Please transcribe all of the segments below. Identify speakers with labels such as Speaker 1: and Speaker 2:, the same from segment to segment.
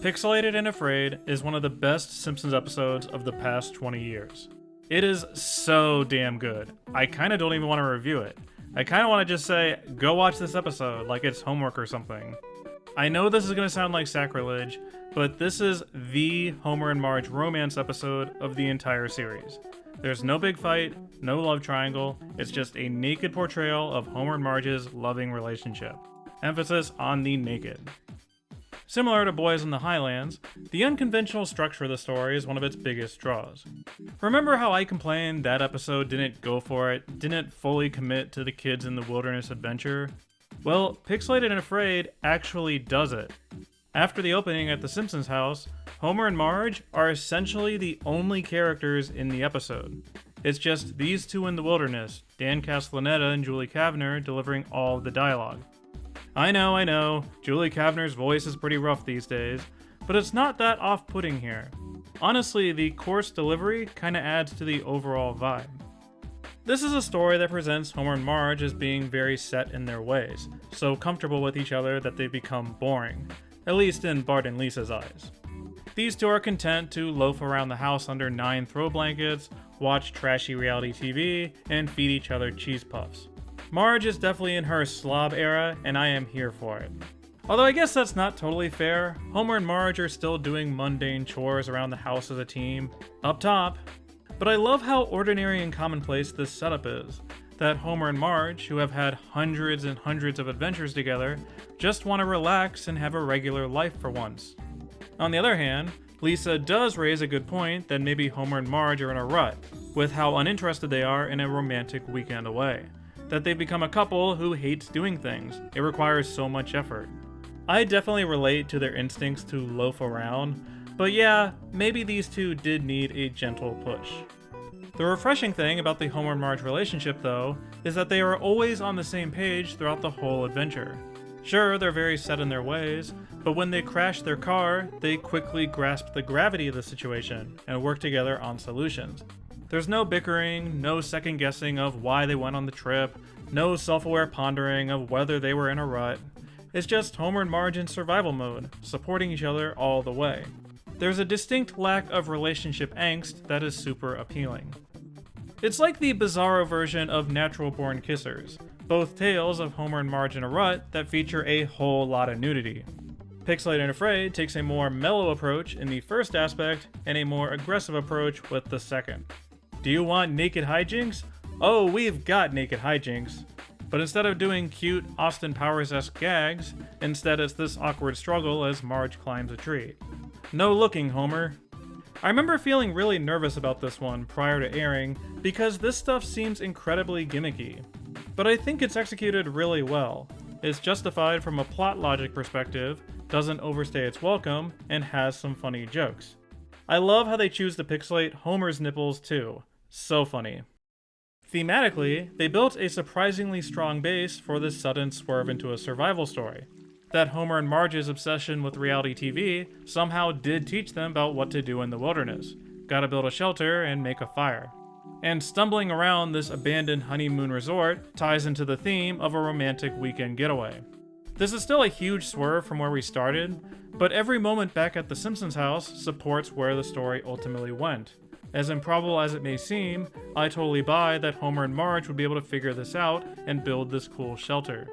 Speaker 1: Pixelated and Afraid is one of the best Simpsons episodes of the past 20 years. It is so damn good. I kinda don't even want to review it. I kinda want to just say, go watch this episode like it's homework or something. I know this is gonna sound like sacrilege, but this is the Homer and Marge romance episode of the entire series. There's no big fight, no love triangle, it's just a naked portrayal of Homer and Marge's loving relationship. Emphasis on the naked. Similar to Boys in the Highlands, the unconventional structure of the story is one of its biggest draws. Remember how I complained that episode didn't go for it, didn't fully commit to the kids in the wilderness adventure? Well, Pixelated and Afraid actually does it. After the opening at the Simpsons house, Homer and Marge are essentially the only characters in the episode. It's just these two in the wilderness, Dan Castellaneta and Julie Kavner delivering all of the dialogue. I know, Julie Kavner's voice is pretty rough these days, but it's not that off-putting here. Honestly, the coarse delivery kinda adds to the overall vibe. This is a story that presents Homer and Marge as being very set in their ways, so comfortable with each other that they become boring, at least in Bart and Lisa's eyes. These two are content to loaf around the house under 9 throw blankets, watch trashy reality TV, and feed each other cheese puffs. Marge is definitely in her slob era, and I am here for it. Although I guess that's not totally fair, Homer and Marge are still doing mundane chores around the house as a team, up top. But I love how ordinary and commonplace this setup is, that Homer and Marge, who have had hundreds and hundreds of adventures together, just want to relax and have a regular life for once. On the other hand, Lisa does raise a good point that maybe Homer and Marge are in a rut, with how uninterested they are in a romantic weekend away. That they've become a couple who hates doing things. It requires so much effort. I definitely relate to their instincts to loaf around, but yeah, maybe these two did need a gentle push. The refreshing thing about the Homer and Marge relationship, though, is that they are always on the same page throughout the whole adventure. Sure, they're very set in their ways, but when they crash their car, they quickly grasp the gravity of the situation and work together on solutions. There's no bickering, no second guessing of why they went on the trip, no self-aware pondering of whether they were in a rut. It's just Homer and Marge in survival mode, supporting each other all the way. There's a distinct lack of relationship angst that is super appealing. It's like the bizarro version of Natural Born Kissers, both tales of Homer and Marge in a rut that feature a whole lot of nudity. Pixelated and Afraid takes a more mellow approach in the first aspect and a more aggressive approach with the second. Do you want naked hijinks? Oh, we've got naked hijinks. But instead of doing cute Austin Powers-esque gags, instead it's this awkward struggle as Marge climbs a tree. No looking, Homer. I remember feeling really nervous about this one prior to airing because this stuff seems incredibly gimmicky. But I think it's executed really well. It's justified from a plot logic perspective, doesn't overstay its welcome, and has some funny jokes. I love how they choose to pixelate Homer's nipples too. So funny. Thematically, they built a surprisingly strong base for this sudden swerve into a survival story. That Homer and Marge's obsession with reality TV somehow did teach them about what to do in the wilderness. Gotta build a shelter and make a fire. And stumbling around this abandoned honeymoon resort ties into the theme of a romantic weekend getaway. This is still a huge swerve from where we started, but every moment back at the Simpsons house supports where the story ultimately went. As improbable as it may seem, I totally buy that Homer and Marge would be able to figure this out and build this cool shelter.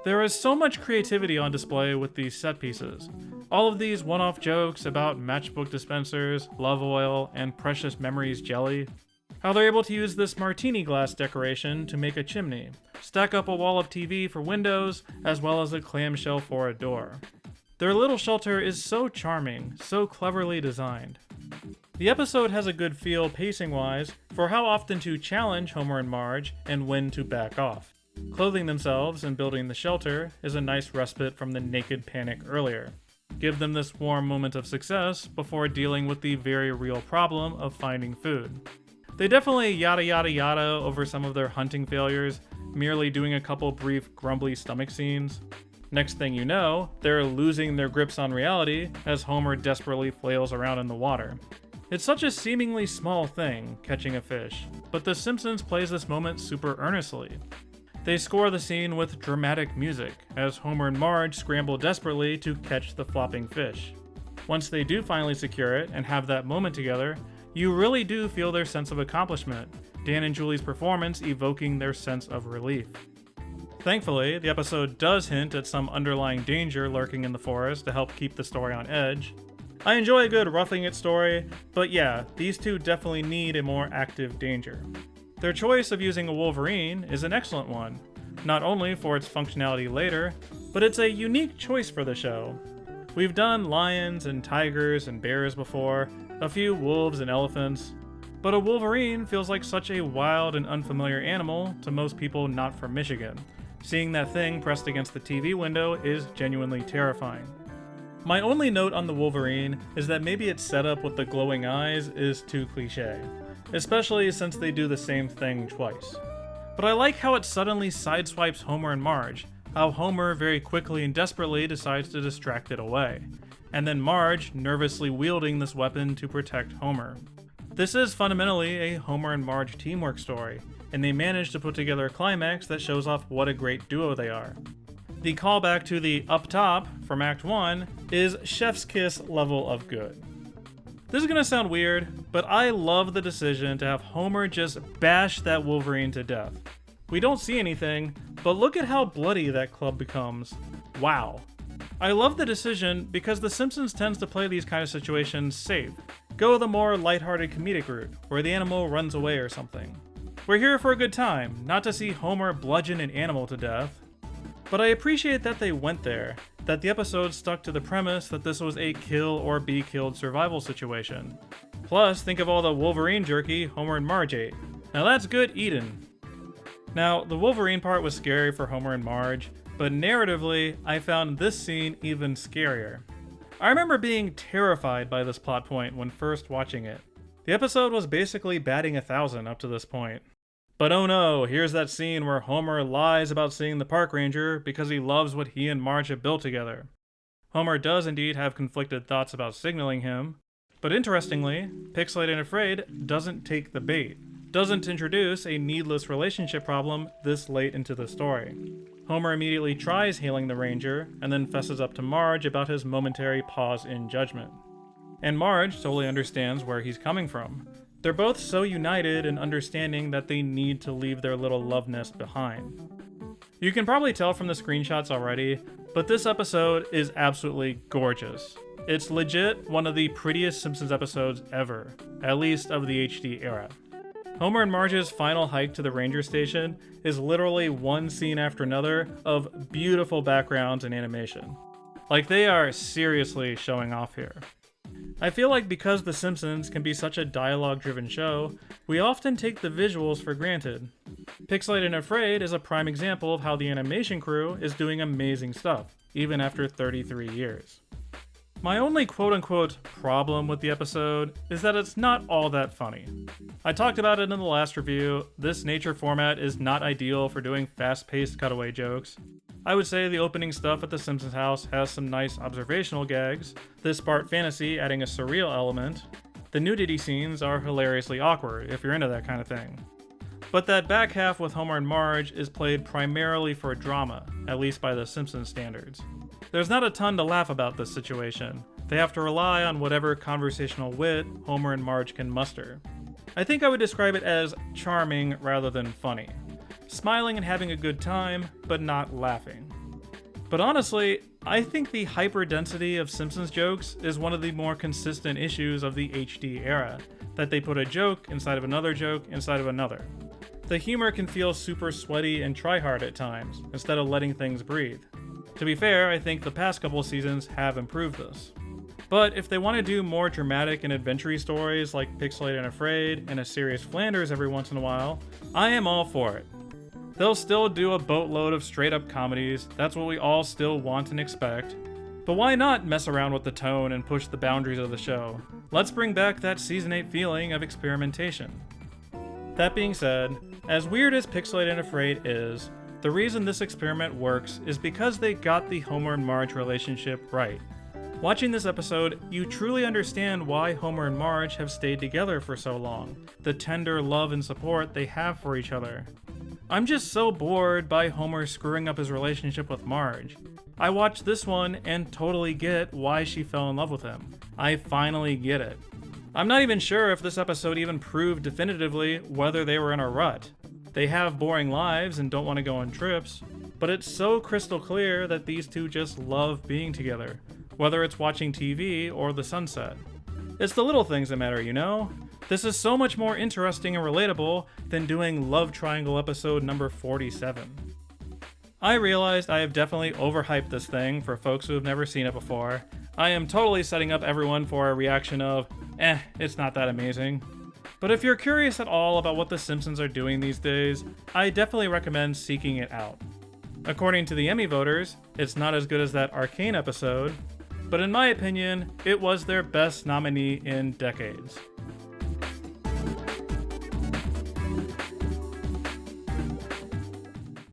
Speaker 1: There is so much creativity on display with these set pieces. All of these one-off jokes about matchbook dispensers, love oil, and precious memories jelly. How they're able to use this martini glass decoration to make a chimney, stack up a wall of TV for windows, as well as a clamshell for a door. Their little shelter is so charming, so cleverly designed. The episode has a good feel pacing-wise for how often to challenge Homer and Marge and when to back off. Clothing themselves and building the shelter is a nice respite from the naked panic earlier. Give them this warm moment of success before dealing with the very real problem of finding food. They definitely yada yada yada over some of their hunting failures, merely doing a couple brief grumbly stomach scenes. Next thing you know, they're losing their grips on reality as Homer desperately flails around in the water. It's such a seemingly small thing, catching a fish, but The Simpsons plays this moment super earnestly. They score the scene with dramatic music, as Homer and Marge scramble desperately to catch the flopping fish. Once they do finally secure it and have that moment together, you really do feel their sense of accomplishment, Dan and Julie's performance evoking their sense of relief. Thankfully, the episode does hint at some underlying danger lurking in the forest to help keep the story on edge. I enjoy a good roughing it story, but yeah, these two definitely need a more active danger. Their choice of using a Wolverine is an excellent one, not only for its functionality later, but it's a unique choice for the show. We've done lions and tigers and bears before, a few wolves and elephants, but a Wolverine feels like such a wild and unfamiliar animal to most people not from Michigan. Seeing that thing pressed against the TV window is genuinely terrifying. My only note on the Wolverine is that maybe its setup with the glowing eyes is too cliche, especially since they do the same thing twice. But I like how it suddenly sideswipes Homer and Marge, how Homer very quickly and desperately decides to distract it away, and then Marge nervously wielding this weapon to protect Homer. This is fundamentally a Homer and Marge teamwork story, and they manage to put together a climax that shows off what a great duo they are. The callback to the up top from Act 1 is chef's kiss level of good. This is gonna sound weird, but I love the decision to have Homer just bash that Wolverine to death. We don't see anything, but look at how bloody that club becomes. Wow. I love the decision because The Simpsons tends to play these kind of situations safe. Go the more lighthearted comedic route, where the animal runs away or something. We're here for a good time, not to see Homer bludgeon an animal to death. But I appreciate that they went there, that the episode stuck to the premise that this was a kill or be killed survival situation. Plus, think of all the Wolverine jerky Homer and Marge ate. Now that's good eatin'. Now, the Wolverine part was scary for Homer and Marge, but narratively, I found this scene even scarier. I remember being terrified by this plot point when first watching it. The episode was basically batting 1,000 up to this point. But oh no, here's that scene where Homer lies about seeing the park ranger because he loves what he and Marge have built together. Homer does indeed have conflicted thoughts about signaling him, but interestingly, Pixelated and Afraid doesn't take the bait, doesn't introduce a needless relationship problem this late into the story. Homer immediately tries hailing the ranger, and then fesses up to Marge about his momentary pause in judgment. And Marge totally understands where he's coming from. They're both so united in understanding that they need to leave their little love nest behind. You can probably tell from the screenshots already, but this episode is absolutely gorgeous. It's legit one of the prettiest Simpsons episodes ever, at least of the HD era. Homer and Marge's final hike to the ranger station is literally one scene after another of beautiful backgrounds and animation. Like, they are seriously showing off here. I feel like because The Simpsons can be such a dialogue-driven show, we often take the visuals for granted. Pixelated and Afraid is a prime example of how the animation crew is doing amazing stuff, even after 33 years. My only quote-unquote problem with the episode is that it's not all that funny. I talked about it in the last review. This nature format is not ideal for doing fast-paced cutaway jokes. I would say the opening stuff at the Simpsons house has some nice observational gags, this part fantasy adding a surreal element. The nudity scenes are hilariously awkward, if you're into that kind of thing. But that back half with Homer and Marge is played primarily for drama, at least by the Simpsons standards. There's not a ton to laugh about this situation. They have to rely on whatever conversational wit Homer and Marge can muster. I think I would describe it as charming rather than funny. Smiling and having a good time, but not laughing. But honestly, I think the hyper-density of Simpsons jokes is one of the more consistent issues of the HD era, that they put a joke inside of another joke inside of another. The humor can feel super sweaty and try-hard at times, instead of letting things breathe. To be fair, I think the past couple seasons have improved this. But if they want to do more dramatic and adventure stories like Pixelated and Afraid and a serious Flanders every once in a while, I am all for it. They'll still do a boatload of straight-up comedies, that's what we all still want and expect. But why not mess around with the tone and push the boundaries of the show? Let's bring back that Season 8 feeling of experimentation. That being said, as weird as Pixelated and Afraid is, the reason this experiment works is because they got the Homer and Marge relationship right. Watching this episode, you truly understand why Homer and Marge have stayed together for so long, the tender love and support they have for each other. I'm just so bored by Homer screwing up his relationship with Marge. I watched this one and totally get why she fell in love with him. I finally get it. I'm not even sure if this episode even proved definitively whether they were in a rut. They have boring lives and don't want to go on trips, but it's so crystal clear that these two just love being together, whether it's watching TV or the sunset. It's the little things that matter, you know? This is so much more interesting and relatable than doing Love Triangle episode number 47. I realized I have definitely overhyped this thing for folks who have never seen it before. I am totally setting up everyone for a reaction of, it's not that amazing. But if you're curious at all about what the Simpsons are doing these days, I definitely recommend seeking it out. According to the Emmy voters, it's not as good as that Arcane episode, but in my opinion, it was their best nominee in decades.